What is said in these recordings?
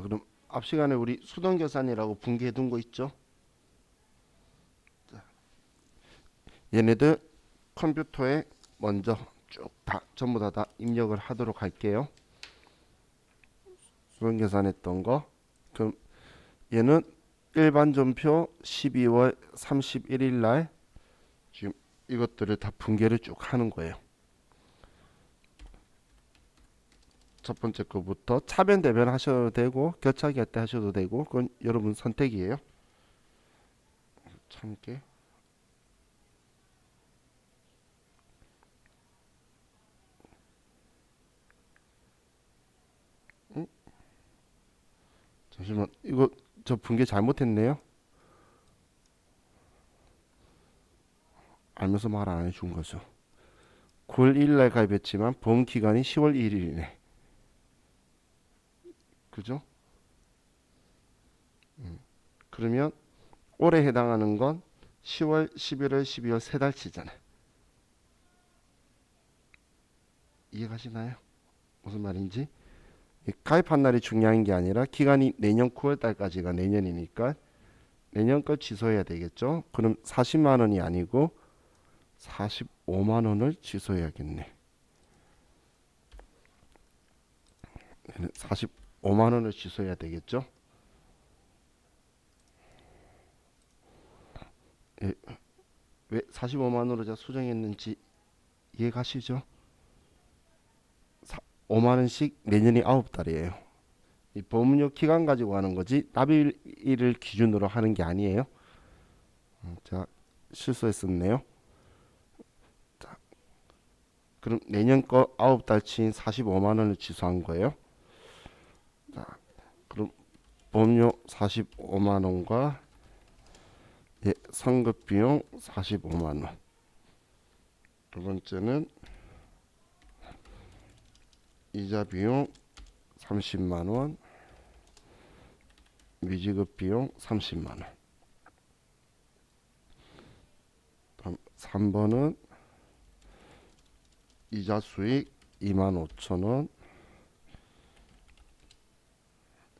그럼 앞 시간에 우리 수동계산이라고 분기해 둔 거 있죠? 얘네들 컴퓨터에 먼저 쭉 다 전부 다 입력을 하도록 할게요. 수동계산했던 거. 그럼 얘는 일반 전표 12월 31일 날 지금 이것들을 다 분계를 쭉 하는 거예요. 첫 번째 거부터 차변 대변 하셔도 되고 교차기 할 때 하셔도 되고 그건 여러분 선택이에요. 참게. 응? 잠시만 이거 저 분계 잘못했네요. 알면서 말 안 해준 거죠. 9월 1일 날 가입했지만 본 기간이 10월 1일이네. 그죠? 그러면 올해 해당하는 건 10월, 11월, 12월 세 달치잖아요. 이해가시나요? 무슨 말인지? 가입한 날이 중요한 게 아니라 기간이 내년 9월 달까지가 내년이니까 내년 걸 취소해야 되겠죠? 그럼 40만 원이 아니고 45만 원을 취소해야겠네. 45만 원을 취소해야 되겠죠? 예, 왜 45만 원으로 제가 수정했는지 이해가시죠? 5만 원씩 내년이 9달이에요. 이 보험료 기간 가지고 하는 거지 납입일을 기준으로 하는 게 아니에요. 자, 실수했었네요. 자, 그럼 내년 거 9달치인 45만 원을 취소한 거예요. 자, 그럼 보험료 45만 원과 예, 상급 비용 45만 원. 두 번째는 이자 비용 30만 원, 미지급 비용 30만 원. 다음 3번은 이자 수익 2만 5천 원.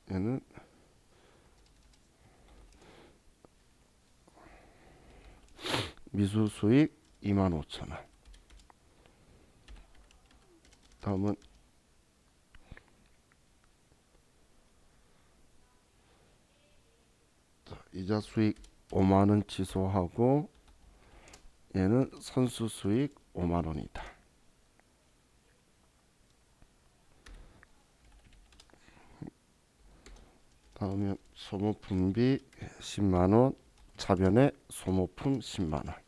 얘는 미수 수익 2만 5천 원. 다음은 이자 수익 5만 원 취소하고 얘는 선수 수익 5만 원이다. 다음에 소모품비 10만 원, 차변에 소모품 10만 원.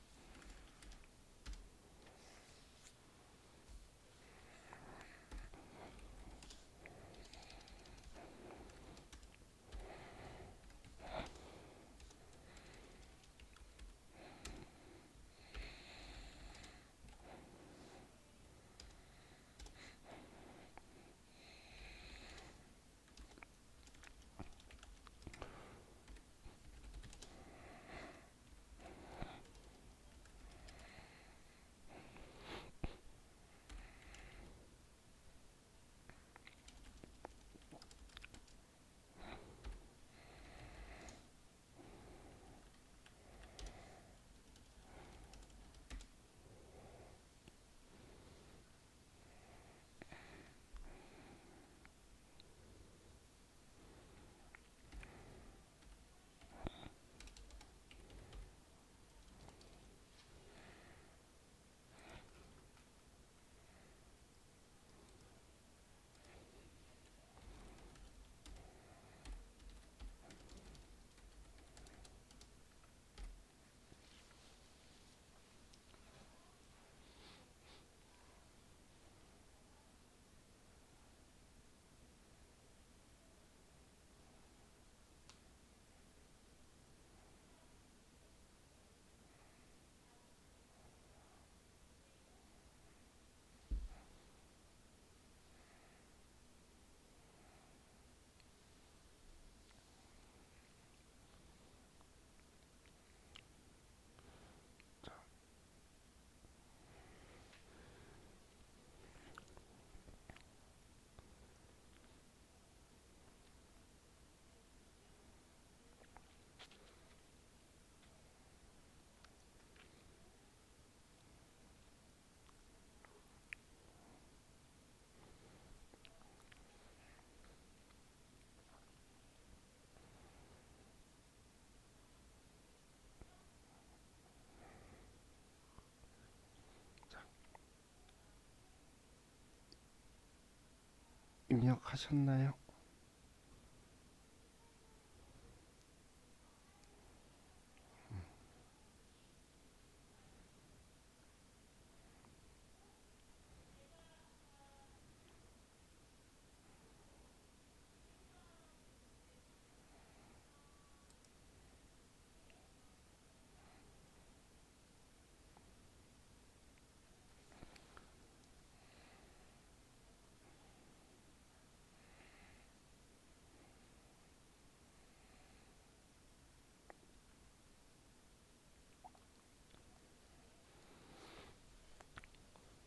입력하셨나요?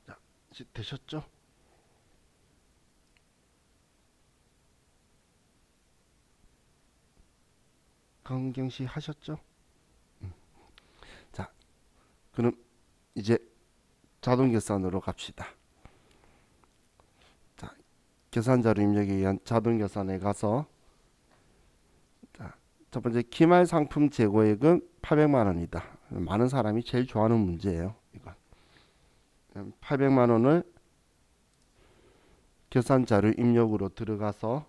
자, 이제 되셨죠? 강은경 씨 하셨죠? 자, 그럼 이제 자동 계산으로 갑시다. 자, 계산 자료 입력에 의한 자동 계산에 가서 자, 첫 번째 기말 상품 재고액은 800만 원이다. 많은 사람이 제일 좋아하는 문제예요. 이건 800만 원을 계산 자료 입력으로 들어가서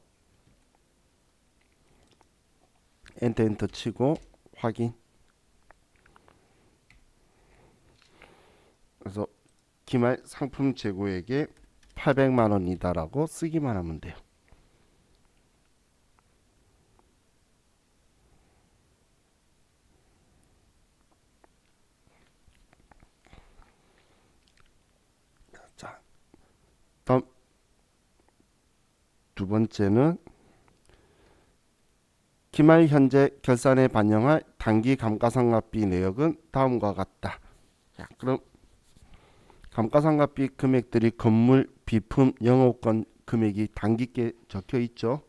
엔터 치고 확인. 그래서 기말 상품 재고액에 800만 원이다라고 쓰기만 하면 돼요. 자, 다음 두 번째는 기말 현재 결산에 반영할 단기 감가상각비 내역은 다음과 같다. 자, 그럼 감가상각비 금액들이 건물, 비품, 영업권 금액이 단기께 적혀 있죠.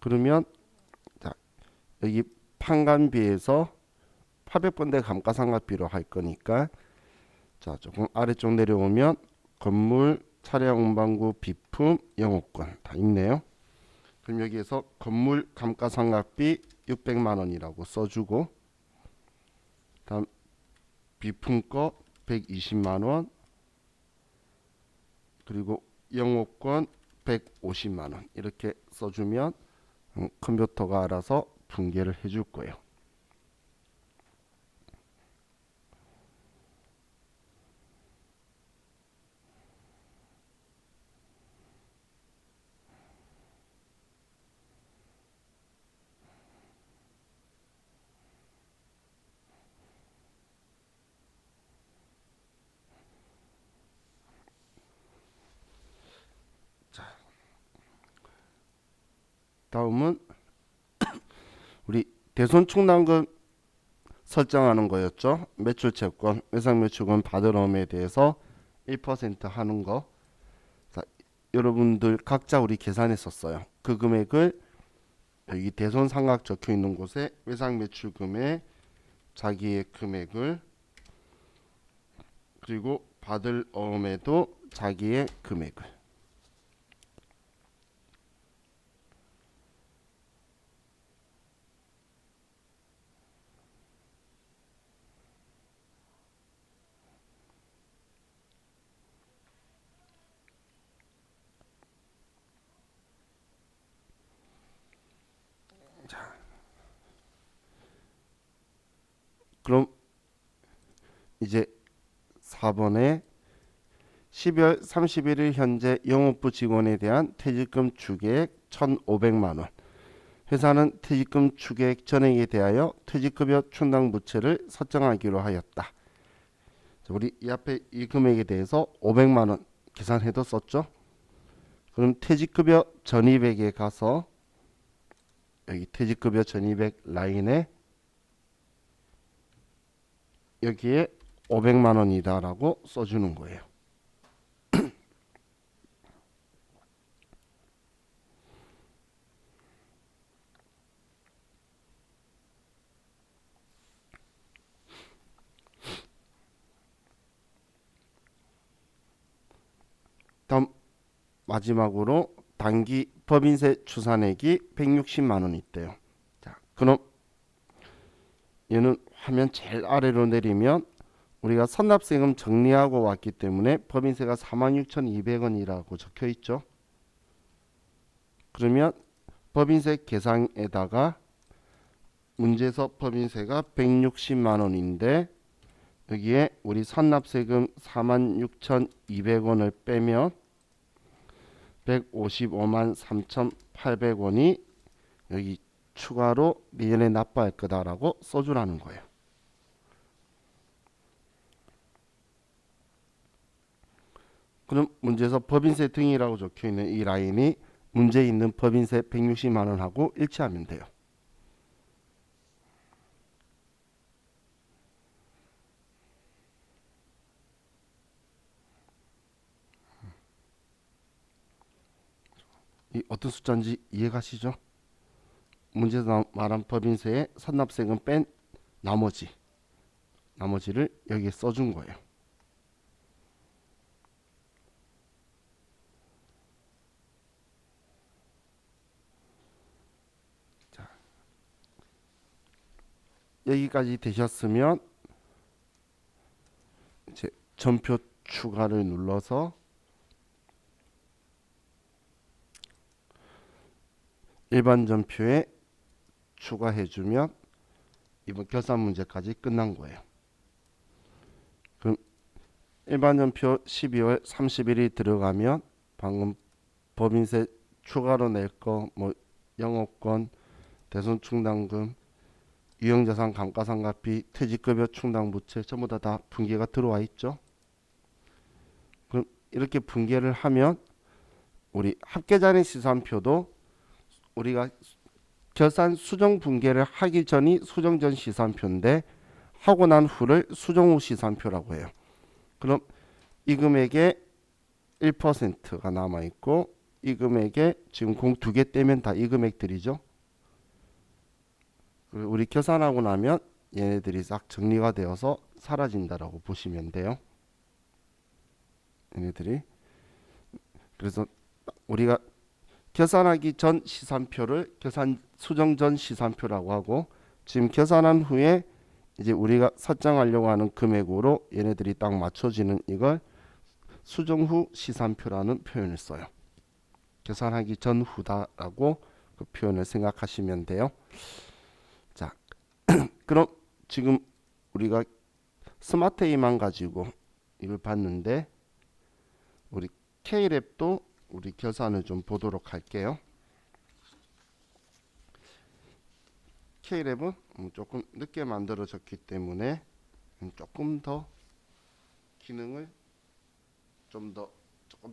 그러면 자, 여기 판관비에서 800번대 감가상각비로 할 거니까 자, 조금 아래쪽 내려오면 건물, 차량 운반구, 비품, 영업권 다 있네요. 그럼 여기에서 건물 감가상각비 600만 원이라고 써주고 다음 비품 거 120만 원 그리고 영업권 150만 원 이렇게 써주면 컴퓨터가 알아서 분계를 해줄 거예요. 다음은 우리 대손충당금 설정하는 거였죠. 매출채권, 외상매출금 받으러옴에 대해서 1% 하는 거. 자, 여러분들 각자 우리 계산했었어요. 그 금액을 여기 대손상각 적혀 있는 곳에 외상매출금에 자기의 금액을 그리고 받을 어음에도 자기의 금액을 그럼 이제 4번에 12월 31일 현재 영업부 직원에 대한 퇴직금 추계액 1,500만 원. 회사는 퇴직금 추계액 전액에 대하여 퇴직급여 충당 부채를 설정하기로 하였다. 자, 우리 이 앞에 이 금액에 대해서 500만 원 계산해뒀었죠. 그럼 퇴직급여 전입액에 가서 여기 퇴직급여 전입액 라인에 여기에 500만 원이다라고 써주는 거예요. 다음 마지막으로 단기 법인세 추산액이 160만 원 있대요. 자, 그럼 얘는 화면 제일 아래로 내리면 우리가 선납세금 정리하고 왔기 때문에 법인세가 46,200원이라고 적혀 있죠. 그러면 법인세 계상에다가 문제에서 법인세가 160만 원인데 여기에 우리 선납세금 46,200원을 빼면 155만 3,800원이 여기 추가로 내년에 납부할 거다라고 써주라는 거예요. 그럼 문제에서 법인세 등이라고 적혀있는 이 라인이 문제에 있는 법인세 160만 원하고 일치하면 돼요. 이 어떤 숫자인지 이해가시죠? 문제에서 말한 법인세의 선납세금 뺀 나머지를 여기에 써준 거예요. 자, 여기까지 되셨으면 이제 전표 추가를 눌러서 일반 전표에 추가해주면 이번 결산 문제까지 끝난 거예요. 그럼 일반 전표 12월 30일이 들어가면 방금 법인세 추가로 낼 거 뭐 영업권, 대손 충당금, 유형자산 감가상각비, 퇴직급여 충당부채 전부 다 분계가 들어와 있죠. 그럼 이렇게 분계를 하면 우리 합계자리 시산표도 우리가 결산 수정 분계를 하기 전이 수정 전 시산표인데 하고 난 후를 수정 후 시산표라고 해요. 그럼 이 금액의 1%가 남아 있고 이 금액에 지금 공 2개 떼면 다 이 금액들이죠. 우리 계산하고 나면 얘네들이 싹 정리가 되어서 사라진다라고 보시면 돼요. 얘네들이. 그래서 우리가 계산하기 전 시산표를 계산 수정 전 시산표라고 하고 지금 계산한 후에 이제 우리가 설정하려고 하는 금액으로 얘네들이 딱 맞춰지는 이걸 수정 후 시산표라는 표현을 써요. 계산하기 전 후다라고 그 표현을 생각하시면 돼요. 자, 그럼 지금 우리가 스마트 A만 가지고 이걸 봤는데 우리 K랩도 우리 계산을 좀 보도록 할게요. K랩은 조금 늦게 만들어졌기 때문에 조금 더 기능을 조금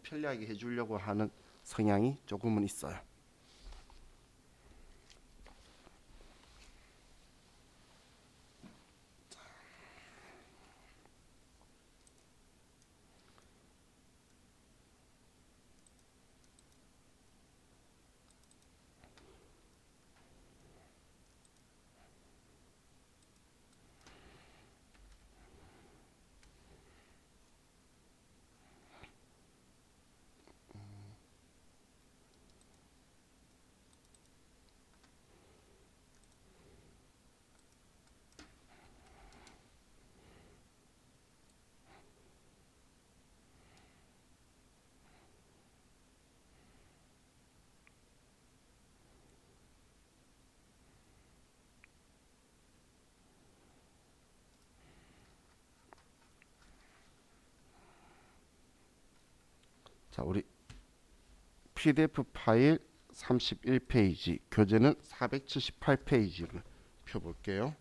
편리하게 해주려고 하는 성향이 조금은 있어요. 자, 우리 PDF 파일 31페이지, 교재는 478페이지를 펴볼게요.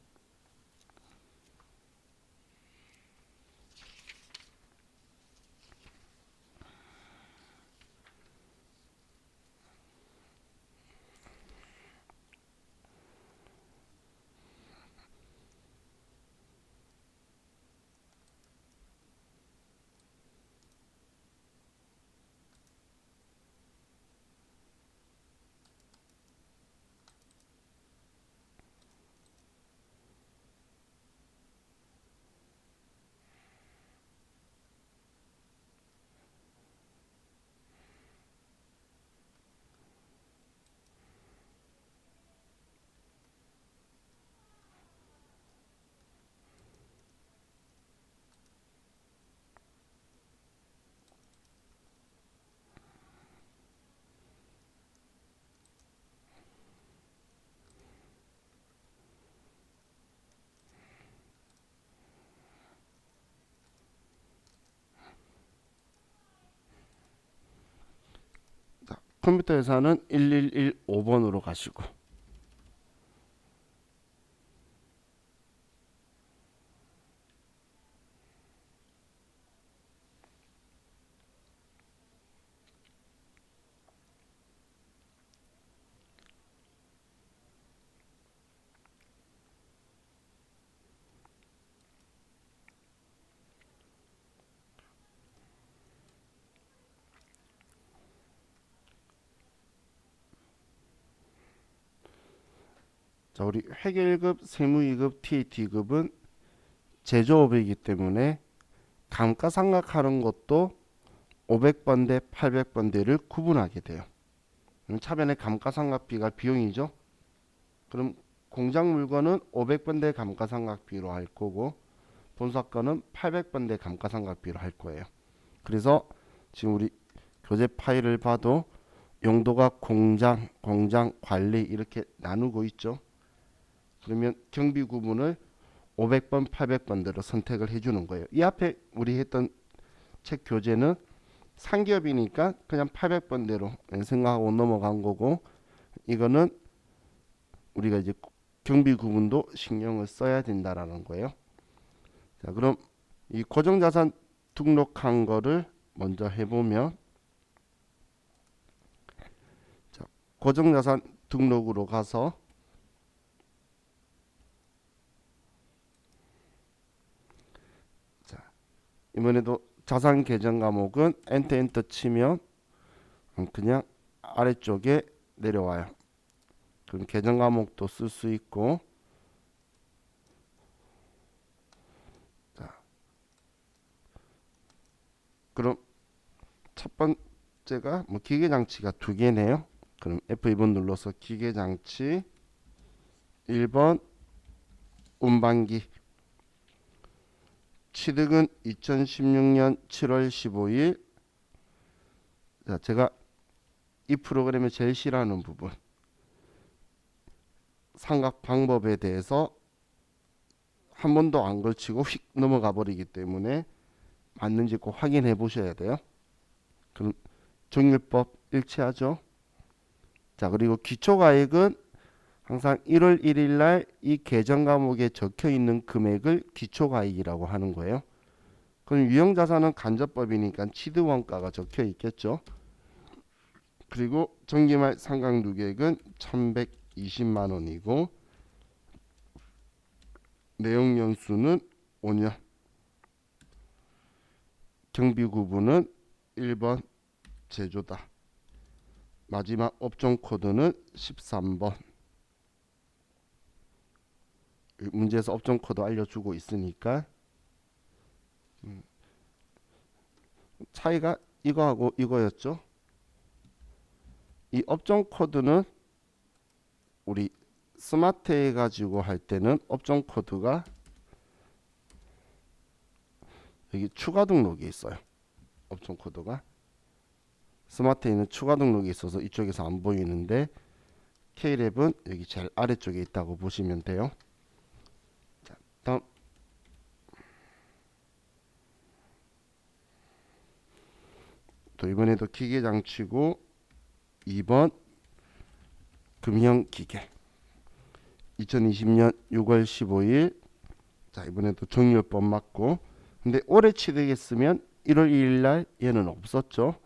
컴퓨터 회사는 1115번으로 가시고. 자, 우리 회계 1급, 세무 2급, TAT 2급은 제조업이기 때문에 감가상각하는 것도 500번 대 800번 대를 구분하게 돼요. 그럼 차변의 감가상각비가 비용이죠. 그럼 공장 물건은 500번 대 감가상각비로 할 거고 본사 거는 800번 대 감가상각비로 할 거예요. 그래서 지금 우리 교재 파일을 봐도 용도가 공장, 관리 이렇게 나누고 있죠. 그러면 경비 구분을 500번, 800번대로 선택을 해주는 거예요. 이 앞에 우리 했던 책 교재는 상기업이니까 그냥 800번대로 생각하고 넘어간 거고, 이거는 우리가 이제 경비 구분도 신경을 써야 된다라는 거예요. 자, 그럼 이 고정자산 등록한 거를 먼저 해보면, 자, 고정자산 등록으로 가서 이번에도 자산 계정 과목은 엔터 치면 그냥 아래쪽에 내려와요. 그럼 계정 과목도 쓸 수 있고, 자, 그럼 첫 번째가 뭐 기계장치가 두 개네요. 그럼 F2번 눌러서 기계장치 1번 운반기 취득은 2016년 7월 15일. 자, 제가 이 프로그램에 제일 싫어하는 부분, 상각 방법에 대해서 한 번도 안 걸치고 휙 넘어가 버리기 때문에 맞는지 꼭 확인해 보셔야 돼요. 그럼 정률법 일치하죠. 자, 그리고 기초가액은 항상 1월 1일 날 이 계정 과목에 적혀 있는 금액을 기초가액이라고 하는 거예요. 그럼 유형자산은 간접법이니까 취득원가가 적혀 있겠죠. 그리고 정기말 상각누계액은 1120만 원이고 내용연수는 5년. 경비구분은 1번 제조다. 마지막 업종 코드는 13번. 문제에서 업종 코드 알려주고 있으니까 차이가 이거하고 이거였죠. 이 업종 코드는 우리 스마트 해가지고 할 때는 업종 코드가 여기 추가 등록이 있어요. 업종 코드가 스마트에는 추가 등록이 있어서 이쪽에서 안 보이는데 K랩은 여기 제일 아래쪽에 있다고 보시면 돼요. 자, 다음 또 이번에도 기계장치고 2번 금형기계 2020년 6월 15일. 자, 이번에도 정률법 맞고, 근데 올해 취득했으면 1월 2일 날 얘는 없었죠.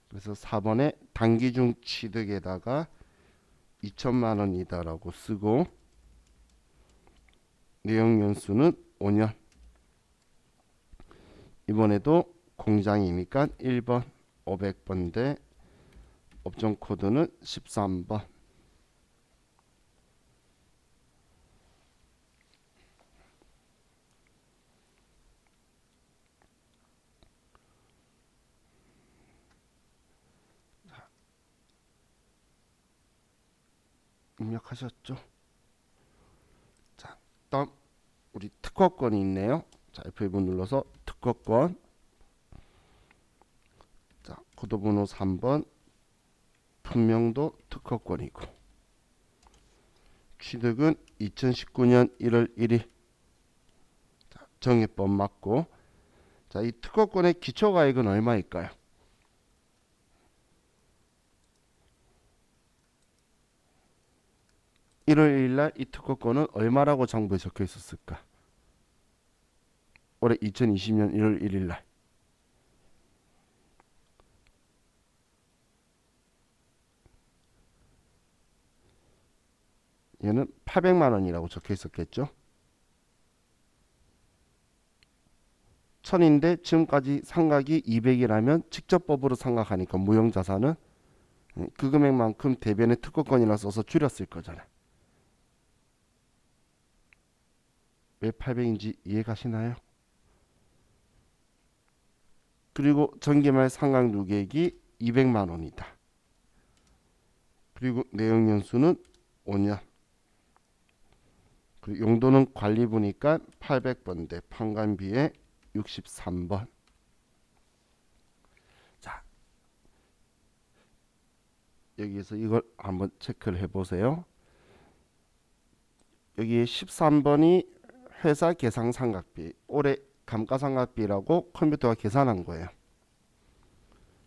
그래서 4번에 단기중 취득에다가 2천만 원이다라고 쓰고 내용 연수는 5년. 이번에도 공장이니까 1번 500번 대 업종 코드는 13번. 입력하셨죠? 자, 다음 우리 특허권이 있네요. 자, F1번 눌러서 특허권. 자, 코드번호 3번 분명도 특허권이고 취득은 2019년 1월 1일. 자, 정액법 맞고. 자, 이 특허권의 기초가액은 얼마일까요? 1월 1일 날 이 특허권은 얼마라고 장부에 적혀 있었을까? 올해 2020년 1월 1일 날. 얘는 800만 원이라고 적혀 있었겠죠? 1000인데 지금까지 상각이 200이라면 직접법으로 상각하니까 무형자산은 그 금액만큼 대변의 특허권이라 써서 줄였을 거잖아. 왜 800인지 이해가시나요? 그리고 전기말 상각 누계액이 200만 원이다. 그리고 내역연수는 5년. 그리고 용도는 관리부니까 800번대 판관비에 63번. 자, 여기에서 이걸 한번 체크를 해보세요. 여기 13번이 회사 계상 상각비, 올해 감가상각비라고 컴퓨터가 계산한 거예요.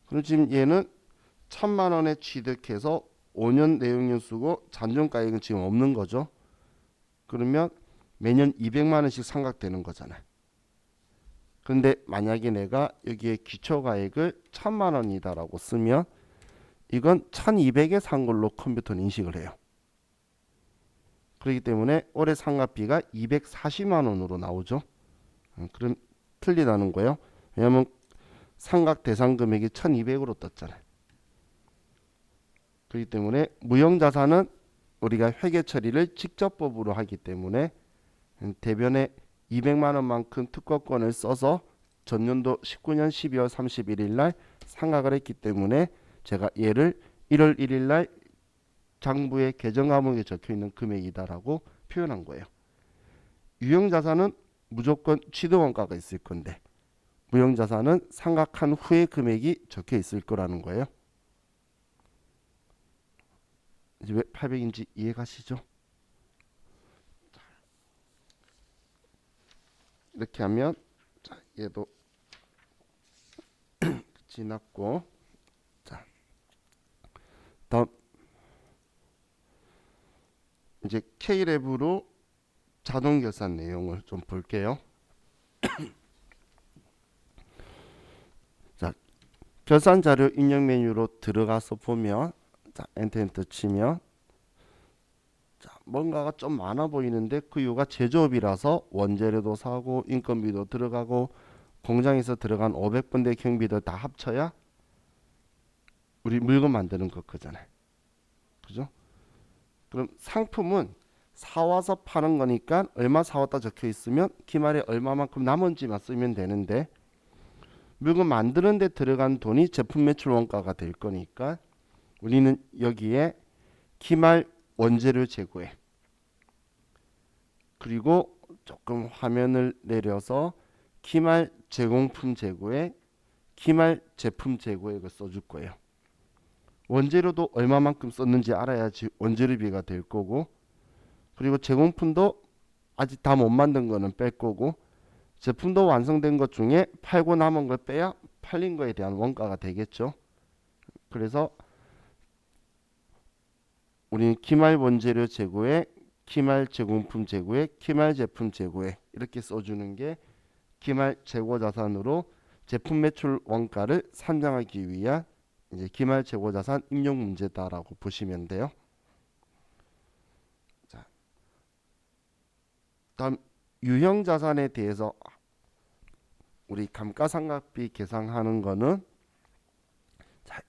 그럼 지금 얘는 1000만 원에 취득해서 5년 내용연수고 잔존가액은 지금 없는 거죠. 그러면 매년 200만 원씩 상각되는 거잖아요. 그런데 만약에 내가 여기에 기초가액을 1000만 원이다라고 쓰면 이건 1200에 산 걸로 컴퓨터는 인식을 해요. 그렇기 때문에 올해 상각비가 240만 원으로 나오죠. 그럼 틀리다는 거예요. 왜냐하면 상각 대상 금액이 1200으로 떴잖아요. 그렇기 때문에 무형자산은 우리가 회계 처리를 직접법으로 하기 때문에 대변에 200만 원만큼 특허권을 써서 전년도 19년 12월 31일 날 상각을 했기 때문에 제가 얘를 1월 1일 날 장부의 계정 과목에 적혀 있는 금액이다라고 표현한 거예요. 유형자산은 무조건 취득원가가 있을 건데 무형자산은 상각한 후에 금액이 적혀 있을 거라는 거예요. 이제 왜 800인지 이해가시죠? 이렇게 하면 자, 얘도 지났고 자, 다음 이제 K랩으로 자동 결산 내용을 좀 볼게요. 자, 결산 자료 입력 메뉴로 들어가서 보면 자, 엔터 치면 자, 뭔가가 좀 많아 보이는데 그 이유가 제조업이라서 원재료도 사고 인건비도 들어가고 공장에서 들어간 500번대 경비도 다 합쳐야 우리 물건 만드는 것 거잖아요. 그죠? 그럼 상품은 사와서 파는 거니까 얼마 사왔다 적혀 있으면 기말에 얼마만큼 남은지만 쓰면 되는데 물건 만드는 데 들어간 돈이 제품 매출 원가가 될 거니까 우리는 여기에 기말 원재료 재고액 그리고 조금 화면을 내려서 기말 제공품 재고액 기말 제품 재고액을 써줄 거예요. 원재료도 얼마만큼 썼는지 알아야지 원재료비가 될 거고 그리고 제공품도 아직 다 못 만든 거는 뺄 거고 제품도 완성된 것 중에 팔고 남은 걸 빼야 팔린 거에 대한 원가가 되겠죠. 그래서 우리는 기말 원재료 재고액, 기말 제공품 재고액, 기말 제품 재고액 이렇게 써주는 게 기말 재고 자산으로 제품 매출 원가를 산정하기 위한 이제 기말 재고 자산 입력 문제다라고 보시면 돼요. 자, 다음 유형 자산에 대해서 우리 감가상각비 계산하는 거는 자,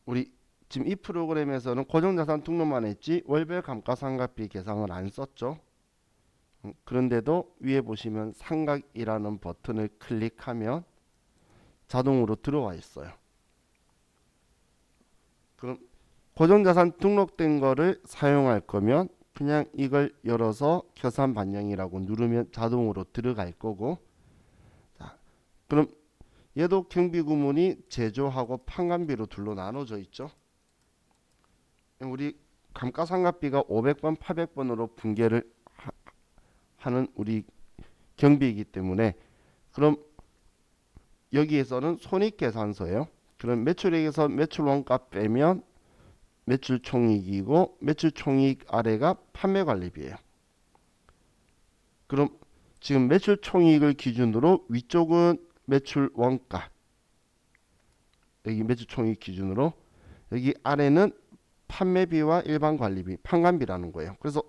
우리 지금 이 프로그램에서는 고정자산 등록만 했지 월별 감가상각비 계산을 안 썼죠. 그런데도 위에 보시면 상각이라는 버튼을 클릭하면 자동으로 들어와 있어요. 그럼 고정자산 등록된 거를 사용할 거면 그냥 이걸 열어서 결산 반영이라고 누르면 자동으로 들어갈 거고 자, 그럼 얘도 경비 구문이 제조하고 판관비로 둘로 나눠져 있죠. 우리 감가상각비가 500번, 800번으로 분계를 하는 우리 경비이기 때문에 그럼 여기에서는 손익계산서예요. 그럼 매출액에서 매출 원가 빼면 매출 총이익이고 매출 총이익 아래가 판매 관리비예요. 그럼 지금 매출 총이익을 기준으로 위쪽은 매출 원가, 여기 매출 총이익 기준으로, 여기 아래는 판매비와 일반 관리비, 판관비라는 거예요. 그래서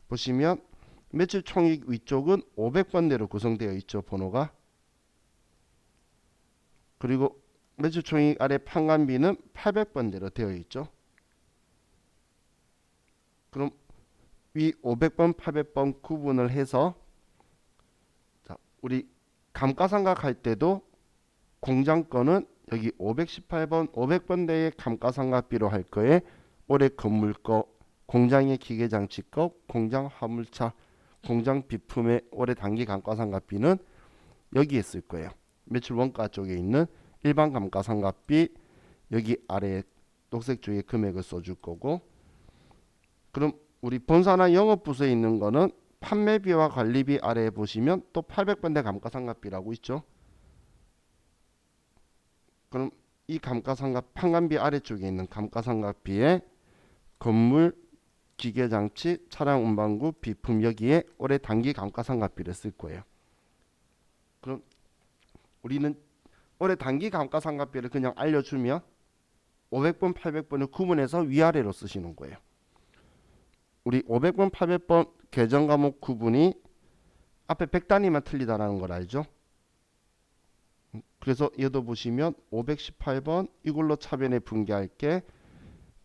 보시면 매출 총이익 위쪽은 500번대로 구성되어 있죠, 번호가. 그리고 매출 총이익 아래 판관비는 800번대로 되어 있죠. 그럼 위 500번, 800번 구분을 해서, 자, 우리 감가상각 할 때도 공장 거는 여기 518번, 500번대의 감가상각비로 할 거에 올해 건물 거, 공장의 기계장치 거, 공장 화물차, 공장 비품의 올해 단기 감가상각비는 여기에 쓸 거예요. 매출 원가 쪽에 있는 일반 감가상각비, 여기 아래에 녹색 쪽에 금액을 써줄 거고, 그럼 우리 본사나 영업부서에 있는 거는 판매비와 관리비 아래에 보시면 또 800번대 감가상각비라고 있죠. 그럼 이 감가상각 판관비 아래쪽에 있는 감가상각비에 건물, 기계장치, 차량 운반구, 비품 여기에 올해 단기 감가상각비를 쓸 거예요. 그럼 우리는 올해 단기 감가상각비를 그냥 알려주면 500번, 800번을 구분해서 위아래로 쓰시는 거예요. 우리 500번, 800번 계정 과목 구분이 앞에 100단위만 틀리다라는 걸 알죠? 그래서 얘도 보시면 518번 이걸로 차변에 분개할게,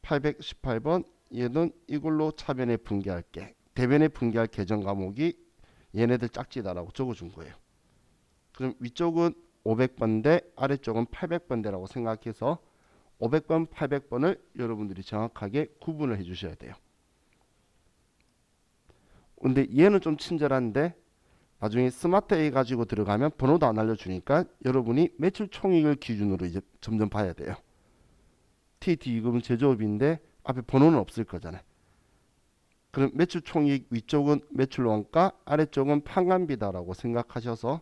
818번 얘는 이걸로 차변에 분개할게, 대변에 분개할 계정 과목이 얘네들 짝지다라고 적어준 거예요. 그럼 위쪽은 500번대, 아래쪽은 800번대라고 생각해서 500번, 800번을 여러분들이 정확하게 구분을 해 주셔야 돼요. 근데 얘는 좀 친절한데 나중에 스마트 A 가지고 들어가면 번호도 안 알려주니까 여러분이 매출 총익을 기준으로 이제 점점 봐야 돼요. TT 이금은 제조업인데 앞에 번호는 없을 거잖아요. 그럼 매출 총익 위쪽은 매출 원가, 아래쪽은 판관비다라고 생각하셔서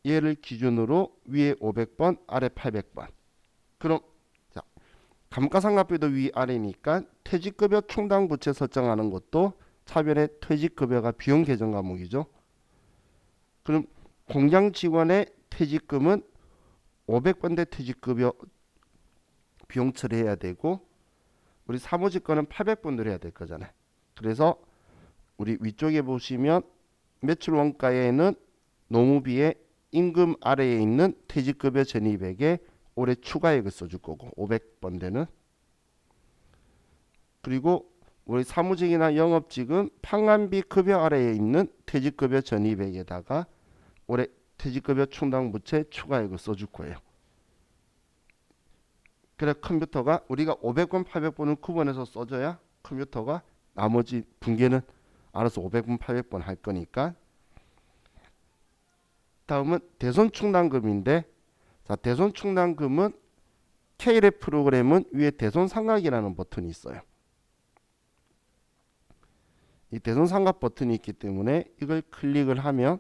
얘를 기준으로 위에 500번, 아래 800번. 그럼 자, 감가상각비도 위아래니까 퇴직급여 충당 부채 설정하는 것도 차별의 퇴직급여가 비용 계정 과목이죠. 그럼 공장 직원의 퇴직금은 500번대 퇴직급여 비용 처리해야 되고, 우리 사무직 거는 800번대로 해야 될 거잖아요. 그래서 우리 위쪽에 보시면 매출 원가에는 노무비의 임금 아래에 있는 퇴직급여 전입액에 올해 추가액을 써줄 거고 500번대는, 그리고 우리 사무직이나 영업직은 판관비 급여 아래에 있는 퇴직급여 전입액에다가 올해 퇴직급여 충당 부채 추가액을 써줄 거예요. 그래 컴퓨터가 우리가 500번, 800번을 구분해서 써줘야 컴퓨터가 나머지 분계는 알아서 500번, 800번 할 거니까. 다음은 대손충당금인데, 자, 대손충당금은 K랩 프로그램은 위에 대손상각이라는 버튼이 있어요. 이 대손상각 버튼이 있기 때문에 이걸 클릭을 하면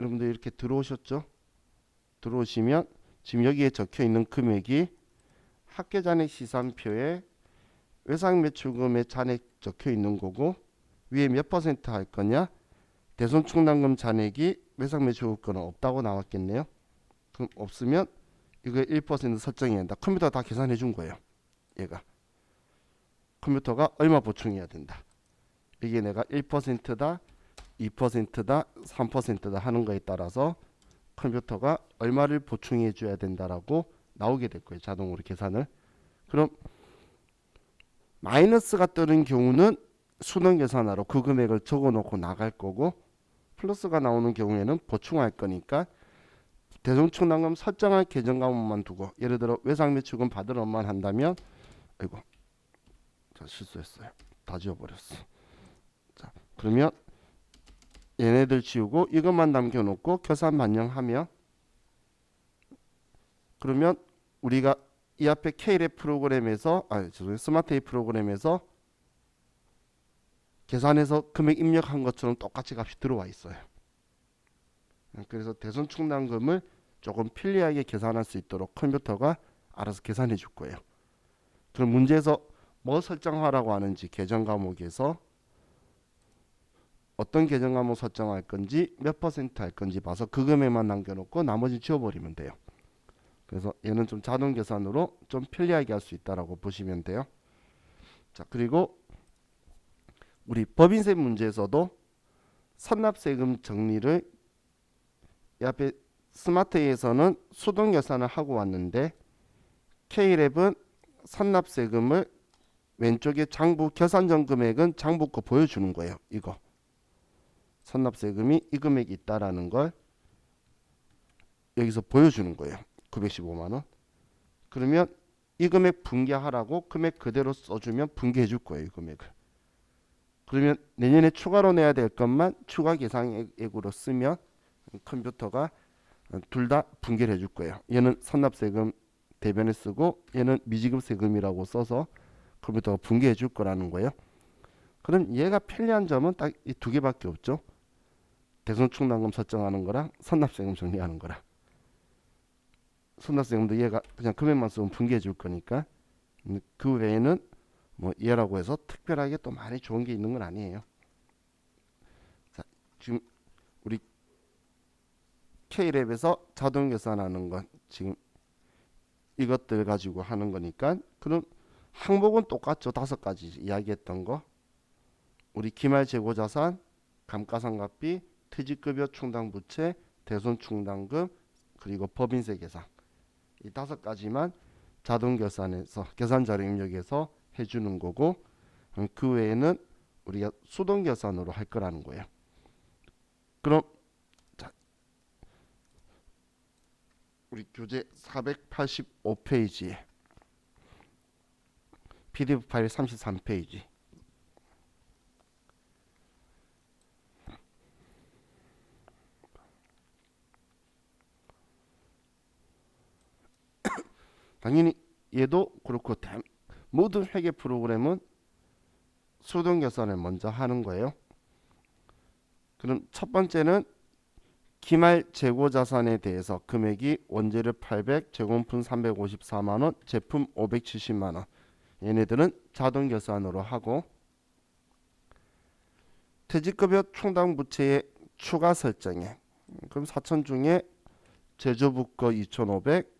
여러분들 이렇게 들어오셨죠? 들어오시면 지금 여기에 적혀 있는 금액이 합계 잔액 시산표에 외상 매출금의 잔액 적혀 있는 거고, 위에 몇 퍼센트 할 거냐? 대손충당금 잔액이 외상 매출금은 없다고 나왔겠네요. 그럼 없으면 이거 1% 설정해야 한다. 컴퓨터가 다 계산해 준 거예요. 얘가 컴퓨터가 얼마 보충해야 된다. 이게 내가 1%다, 2%다, 3%다 하는 거에 따라서 컴퓨터가 얼마를 보충해 줘야 된다라고 나오게 될 거예요. 자동으로 계산을. 그럼 마이너스가 뜨는 경우는 수능 계산하러 그 금액을 적어 놓고 나갈 거고, 플러스가 나오는 경우에는 보충할 거니까 대손충당금 설정할 계정 과목만 두고, 예를 들어 외상 매출금 받을 업만 한다면, 아이고 자, 실수했어요. 다 지워버렸어. 자, 그러면 얘네들 지우고 이것만 남겨놓고 결산 반영하면, 그러면 우리가 이 앞에 K랩 프로그램에서 스마트 A 프로그램에서 계산해서 금액 입력한 것처럼 똑같이 값이 들어와 있어요. 그래서 대손충당금을 조금 편리하게 계산할 수 있도록 컴퓨터가 알아서 계산해 줄 거예요. 그럼 문제에서 뭐 설정하라고 하는지 계정 과목에서 어떤 계정 과목 설정할 건지 몇 퍼센트 할 건지 봐서 그 금액만 남겨놓고 나머지 지워버리면 돼요. 그래서 얘는 좀 자동 계산으로 좀 편리하게 할 수 있다라고 보시면 돼요. 자, 그리고 우리 법인세 문제에서도 선납세금 정리를 이 앞에 스마트에서는 수동 계산을 하고 왔는데 K랩은 선납세금을 왼쪽에 장부 계산전 금액은 장부 거 보여주는 거예요. 이거 선납세금이 이 금액이 있다라는 걸 여기서 보여주는 거예요. 915만 원. 그러면 이 금액 분개하라고 금액 그대로 써주면 분개해 줄 거예요. 이 금액을. 그러면 내년에 추가로 내야 될 것만 추가 계산액으로 쓰면 컴퓨터가 둘 다 분개를 해줄 거예요. 얘는 선납세금 대변에 쓰고 얘는 미지급세금이라고 써서 컴퓨터가 분개해 줄 거라는 거예요. 그럼 얘가 편리한 점은 딱 이 두 개밖에 없죠. 대손충당금 설정하는 거랑 선납세금 정리하는 거랑. 선납세금도 얘가 그냥 금액만 쓰면 분개해 줄 거니까 그 외에는 뭐 얘라고 해서 특별하게 또 많이 좋은 게 있는 건 아니에요. 자, 지금 우리 K랩에서 자동 계산하는 건 지금 이것들 가지고 하는 거니까 그럼 항목은 똑같죠. 5가지 이야기했던 거. 우리 기말 재고자산, 감가상각비, 퇴직급여 충당부채, 대손충당금, 그리고 법인세 계산. 이 5가지만 자동 계산에서 계산자료 입력해서 해주는 거고 그 외에는 우리가 수동 계산으로 할 거라는 거예요. 그럼 자, 우리 교재 485페이지에 PDF 파일 33페이지 당연히 얘도 그렇고 모든 회계 프로그램은 수동 계산을 먼저 하는 거예요. 그럼 첫 번째는 기말 재고 자산에 대해서 금액이 원재료 800, 재공품 354만 원, 제품 570만 원. 얘네들은 자동 계산으로 하고 퇴직급여 충당 부채의 추가 설정에 그럼 4천 중에 제조부 거 2,500,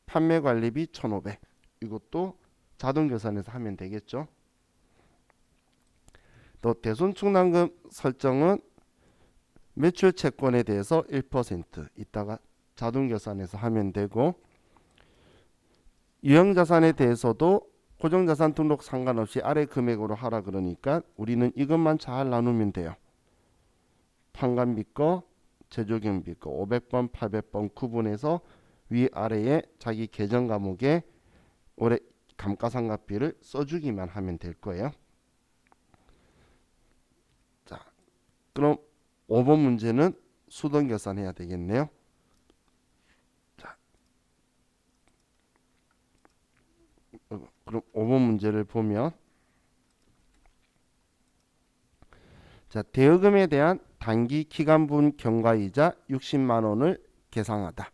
판매 관리비 1,500. 이것도 자동 계산해서 하면 되겠죠. 또 대손충당금 설정은 매출 채권에 대해서 1% 이따가 자동 계산해서 하면 되고 유형자산에 대해서도 고정자산 등록 상관없이 아래 금액으로 하라 그러니까 우리는 이것만 잘 나누면 돼요. 판관비 거, 제조경비 거 500번, 800번 구분해서 위아래에 자기 계정 과목에 올해 감가상각비를 써주기만 하면 될 거예요. 자, 그럼 5번 문제는 수동 계산해야 되겠네요. 자, 그럼 5번 문제를 보면 자, 대여금에 대한 단기 기간분 경과이자 60만 원을 계상하다.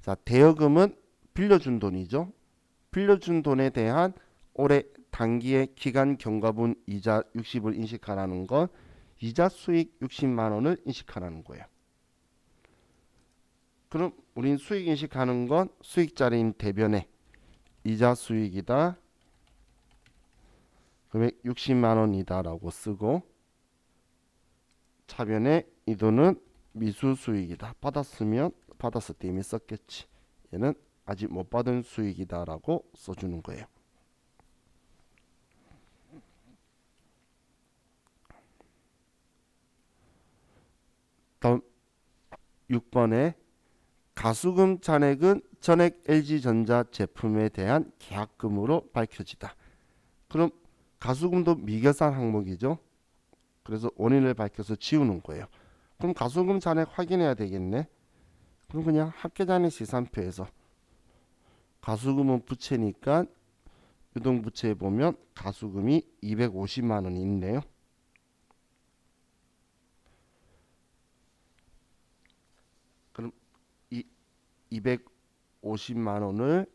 자, 대여금은 빌려준 돈이죠. 빌려준 돈에 대한 올해 단기의 기간 경과분 이자 60을 인식하라는 건 이자 수익 60만 원을 인식하라는 거예요. 그럼 우린 수익 인식하는 건 수익자리인 대변에 이자 수익이다. 금액 60만 원이다라고 쓰고 차변에 이 돈은 미수 수익이다. 받았으면 받았을 때 이미 썼겠지. 얘는 아직 못 받은 수익이다라고 써주는 거예요. 다음 6번에 가수금 잔액은 전액 LG전자 제품에 대한 계약금으로 밝혀지다. 그럼 가수금도 미계산 항목이죠. 그래서 원인을 밝혀서 지우는 거예요. 그럼 가수금 잔액 확인해야 되겠네. 그럼 그냥 합계잔액 시산표에서 가수금은 부채니까 유동부채에 보면 가수금이 250만 원이 있네요. 그럼 이 250만 원을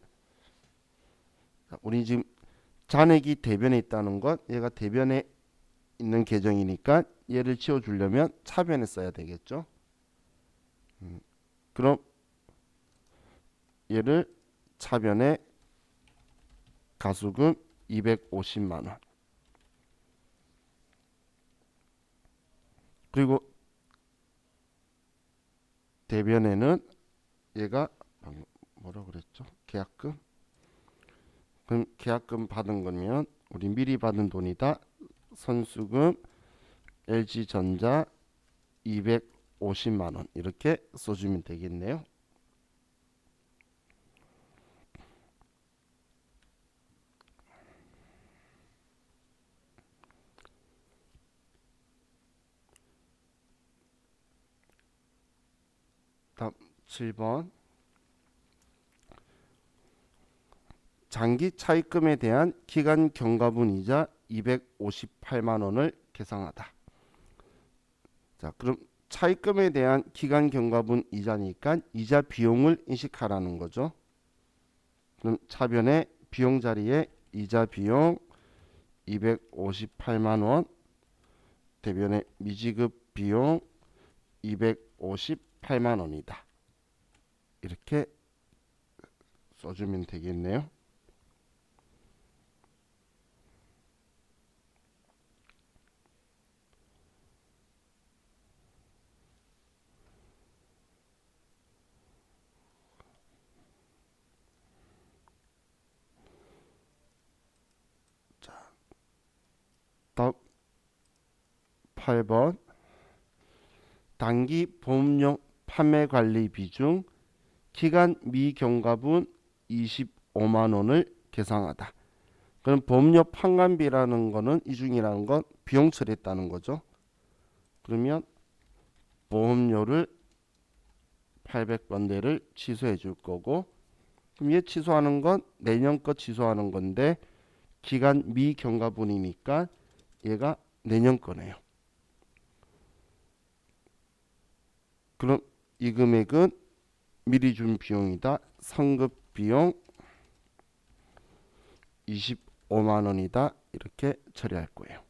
우리 지금 잔액이 대변에 있다는 것, 얘가 대변에 있는 계정이니까 얘를 지워주려면 차변에 써야 되겠죠. 그럼 얘를 차변에 가수금 250만 원. 그리고 대변에는 얘가 뭐라 그랬죠? 계약금. 그럼 계약금 받은 거면 우리 미리 받은 돈이다. 선수금 LG전자 250만 원 이렇게 써주면 되겠네요. 다음 7번 장기 차입금에 대한 기간 경과분 이자 258만 원을 계상하다. 자, 그럼 차입금에 대한 기간 경과분 이자니까 이자 비용을 인식하라는 거죠. 그럼 차변에 비용 자리에 이자 비용 258만 원, 대변에 미지급 비용 258만 원이다. 이렇게 써주면 되겠네요. 다음 8번 단기 보험료 판매 관리 비중 기간 미경과분 25만 원을 계상하다. 그럼 보험료 판관비라는 거는 이중이라는 건 비용 처리했다는 거죠. 그러면 보험료를 800번대를 취소해 줄 거고, 그럼 얘 취소하는 건 내년 거 취소하는 건데 기간 미경과분이니까 얘가 내년 거네요. 그럼 이 금액은 미리 준 비용이다. 상급 비용 25만 원이다. 이렇게 처리할 거예요.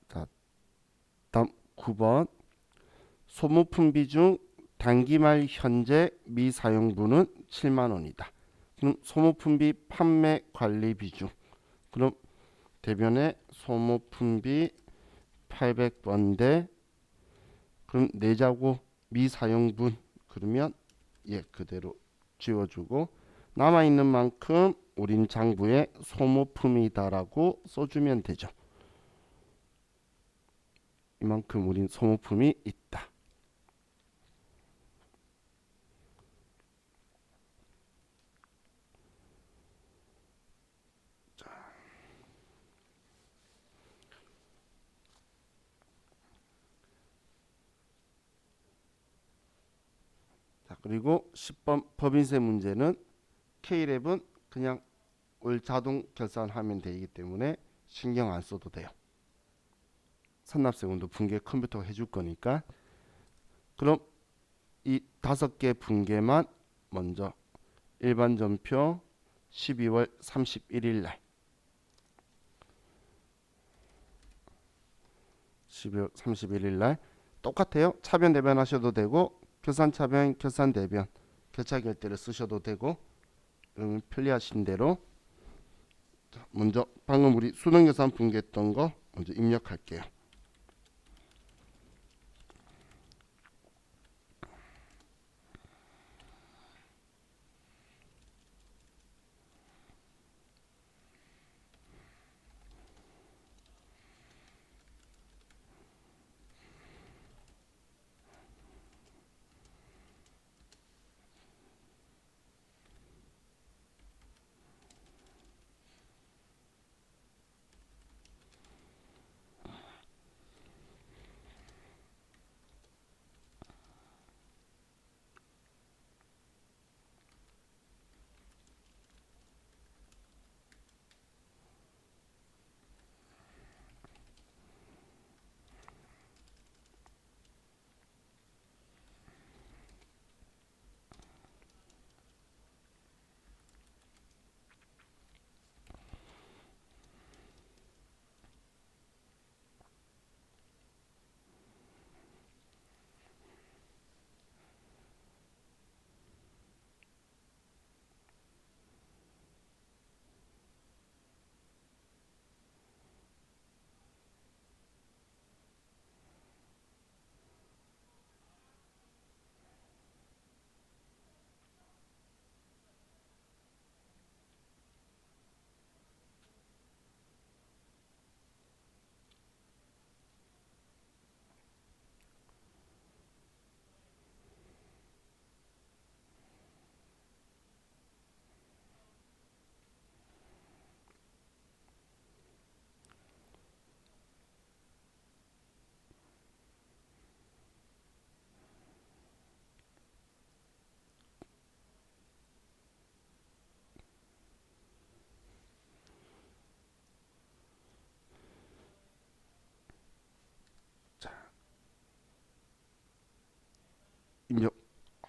자, 다음 9번 소모품비 중 단기 말 현재 미사용분은 7만 원이다. 그럼 소모품비 판매 관리 비중. 그럼 대변에 소모품비 800번대. 그럼 내자고 미사용분. 그러면 예 그대로 지워주고 남아 있는 만큼 우린 장부에 소모품이다라고 써주면 되죠. 이만큼 우린 소모품이 있다. 자, 그리고 10번 법인세 문제는 K랩은 그냥 월 자동 결산하면 되기 때문에 신경 안 써도 돼요. 선납세금도 분계 컴퓨터가 해줄 거니까. 그럼 이 5개 분계만 먼저 일반 전표 12월 31일 날 12월 31일 날 똑같아요. 차변 대변 하셔도 되고 결산 차변 결산 대변 결차 결대를 쓰셔도 되고 편리하신 대로 먼저 방금 우리 수능계산 분계했던 거 먼저 입력할게요.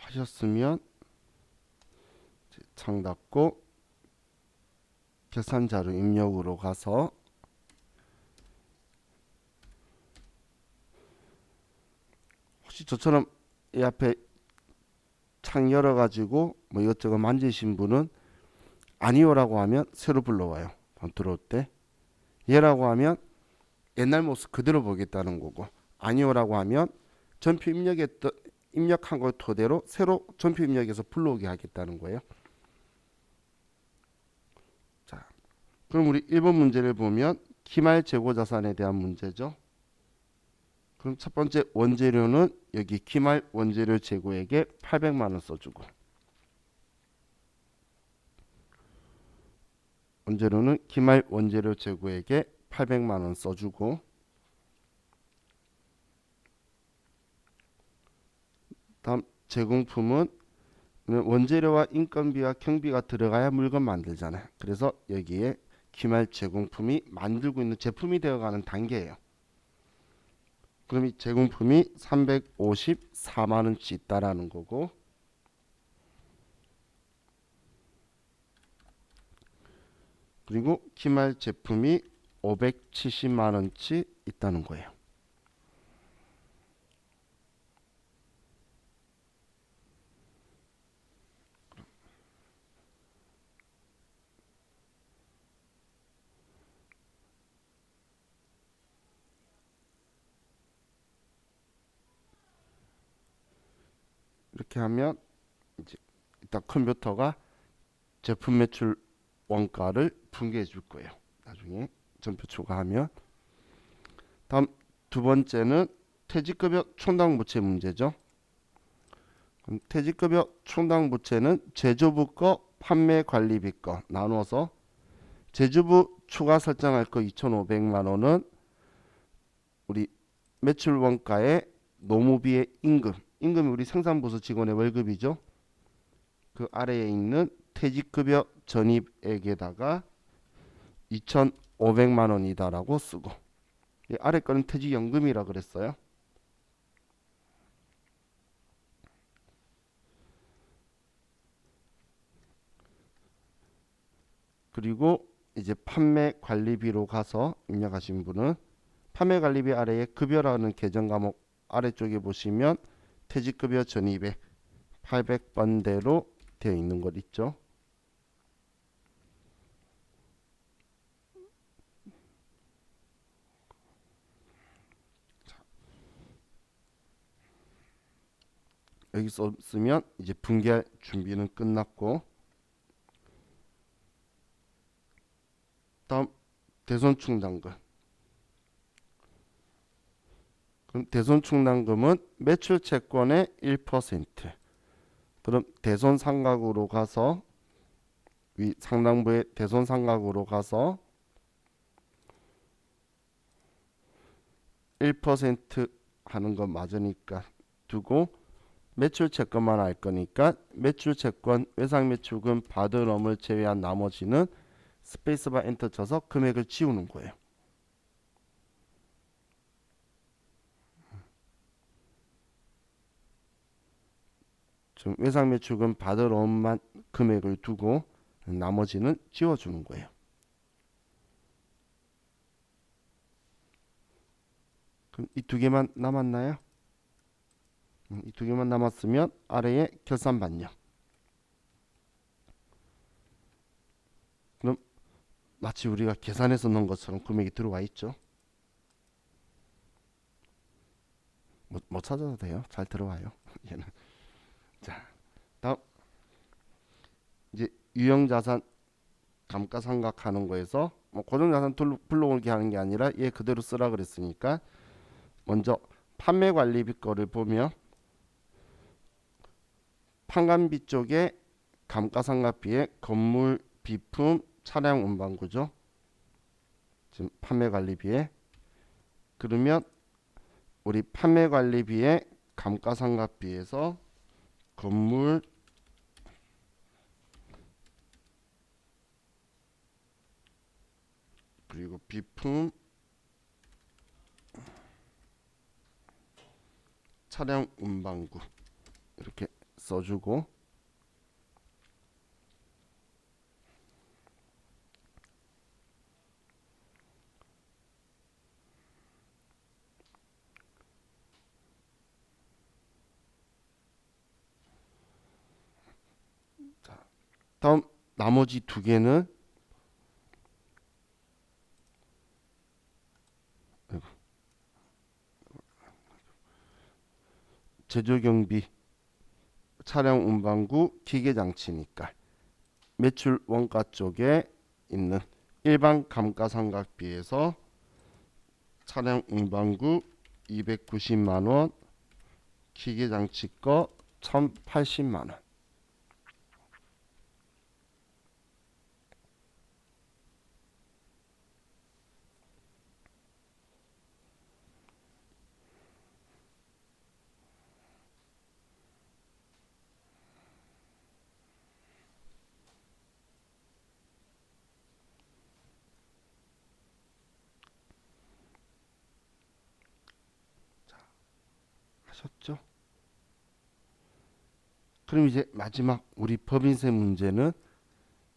하셨으면 창 닫고 계산자료 입력으로 가서 혹시 저처럼 이 앞에 창 열어가지고 뭐 이것저것 만지신 분은 아니요라고 하면 새로 불러와요. 들어올 때 얘라고 하면 옛날 모습 그대로 보겠다는 거고, 아니요라고 하면 전표 입력한 걸 토대로 새로 전표 입력해서 불러오게 하겠다는 거예요. 자, 그럼 우리 1번 문제를 보면 기말 재고 자산에 대한 문제죠. 그럼 첫 번째 원재료는 여기 기말 원재료 재고액에 800만 원 써주고, 원재료는 기말 원재료 재고액에 800만 원 써주고, 다음 제공품은 원재료와 인건비와 경비가 들어가야 물건 만들잖아요. 그래서 여기에 기말 제공품이 만들고 있는 제품이 되어가는 단계예요. 그럼 이 제공품이 354만 원치 있다라는 거고, 그리고 기말 제품이 570만 원치 있다는 거예요. 이렇게 하면 이제 일단 컴퓨터가 제품 매출 원가를 분개해 줄 거예요. 나중에 전표 초과하면. 다음 두 번째는 퇴직급여 총당 부채 문제죠. 그럼 퇴직급여 총당 부채는 제조부 거, 판매 관리비 거 나눠서 제조부 추가 설정할 거 2,500만 원은 우리 매출 원가의 노무비의 임금이 우리 생산부서 직원의 월급이죠. 그 아래에 있는 퇴직급여 전입액에다가 2,500만 원이다라고 쓰고, 이 아래 거는 퇴직연금이라 그랬어요. 그리고 이제 판매 관리비로 가서 입력하신 분은 판매 관리비 아래에 급여라는 계정 과목 아래쪽에 보시면 퇴직급여 전입액 800번대로 되어 있는 것 있죠. 여기 썼으면 이제 분기할 준비는 끝났고, 다음 대손충당금. 그럼 대손충당금은 매출 채권의 1%. 그럼 대손상각으로 가서 위 상당부의 대손상각으로 가서 1% 하는 거 맞으니까 두고, 매출 채권만 할 거니까 매출 채권 외상 매출금 받은 럼을 제외한 나머지는 스페이스바 엔터 쳐서 금액을 지우는 거예요. 좀 외상 매출금 받은 럼만 금액을 두고 나머지는 지워주는 거예요. 그럼 이 두 개만 남았나요? 이 두 개만 남았으면 아래에 결산 반영. 그럼 마치 우리가 계산해서 넣은 것처럼 금액이 들어와 있죠. 못 찾아도 돼요. 잘 들어와요. 얘는. 자, 다음 이제 유형자산 감가상각하는 거에서 뭐 고정자산 불러오게 하는 게 아니라 얘 그대로 쓰라 그랬으니까 먼저 판매관리비 거를 보면 판관비 쪽에 감가상각비에 건물, 비품, 차량 운반구죠. 지금 판매관리비에. 그러면 우리 판매관리비에 감가상각비에서 건물, 그리고 비품, 차량 운반구 이렇게 써주고, 다음 나머지 두 개는 제조경비, 차량 운반구, 기계장치니까 매출 원가 쪽에 있는 일반 감가상각비에서 차량 운반구 290만 원, 기계장치 거 1080만 원. 하셨죠? 그럼 이제 마지막 우리 법인세 문제는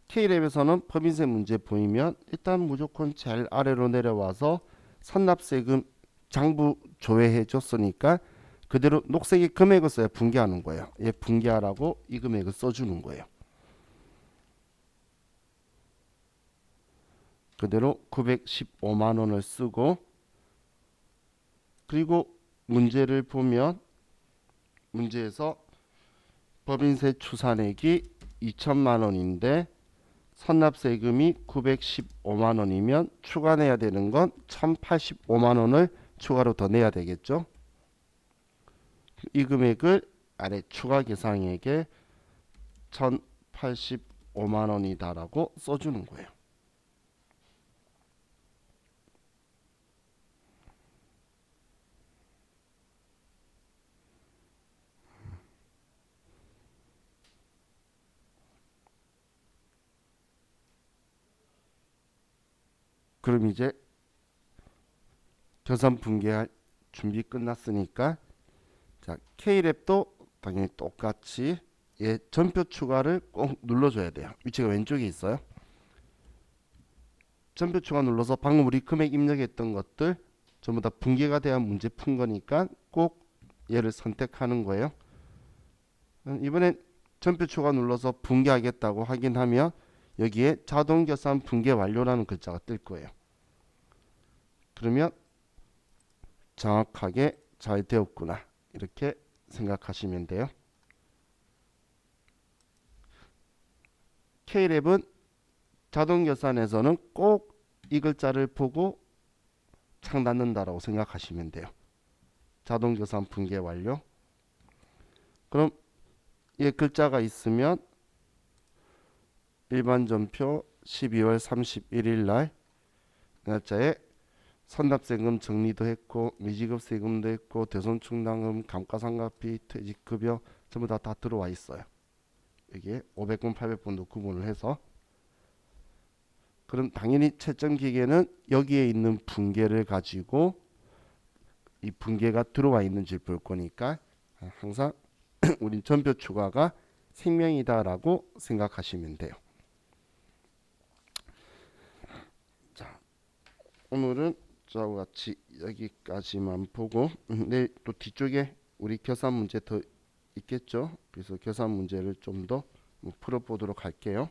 K랩에서는 법인세 문제 보이면 일단 무조건 제일 아래로 내려와서 선납세금 장부 조회해 줬으니까 그대로 녹색의 금액을 써야 분개하는 거예요. 얘 분개하라고 이 금액을 써주는 거예요. 그대로 915만 원을 쓰고, 그리고 문제를 보면 문제에서 법인세 추산액이 2천만 원인데 선납세금이 915만 원이면 추가 내야 되는 건 1085만 원을 추가로 더 내야 되겠죠. 이 금액을 아래 추가 계상액에 1085만 원이다라고 써주는 거예요. 그럼 이제 결산 분개할 준비 끝났으니까, 자, K랩도 당연히 똑같이 얘 전표 추가를 꼭 눌러줘야 돼요. 위치가 왼쪽에 있어요. 전표 추가 눌러서 방금 우리 금액 입력했던 것들 전부 다 분개가 돼야 문제 푼 거니까 꼭 얘를 선택하는 거예요. 이번엔 전표 추가 눌러서 분개하겠다고 확인하면 여기에 자동 결산 분개 완료라는 글자가 뜰 거예요. 그러면 정확하게 잘 되었구나, 이렇게 생각하시면 돼요. K랩은 자동 결산에서는 꼭 이 글자를 보고 창 닫는다라고 생각하시면 돼요. 자동 결산 분개 완료. 그럼 이 글자가 있으면 일반 전표 12월 31일 날 날짜에 선납세금 정리도 했고 미지급 세금도 했고 대손충당금, 감가상각비, 퇴직급여 전부 다 들어와 있어요. 여기에 500번, 800번도 구분을 해서. 그럼 당연히 채점 기계는 여기에 있는 분계를 가지고 이 분계가 들어와 있는지 볼 거니까 항상 우린 전표 추가가 생명이다라고 생각하시면 돼요. 자, 오늘은 저와 같이 여기까지만 보고 내일 또 뒤쪽에 우리 계산 문제 더 있겠죠. 그래서 계산 문제를 좀 더 풀어보도록 할게요.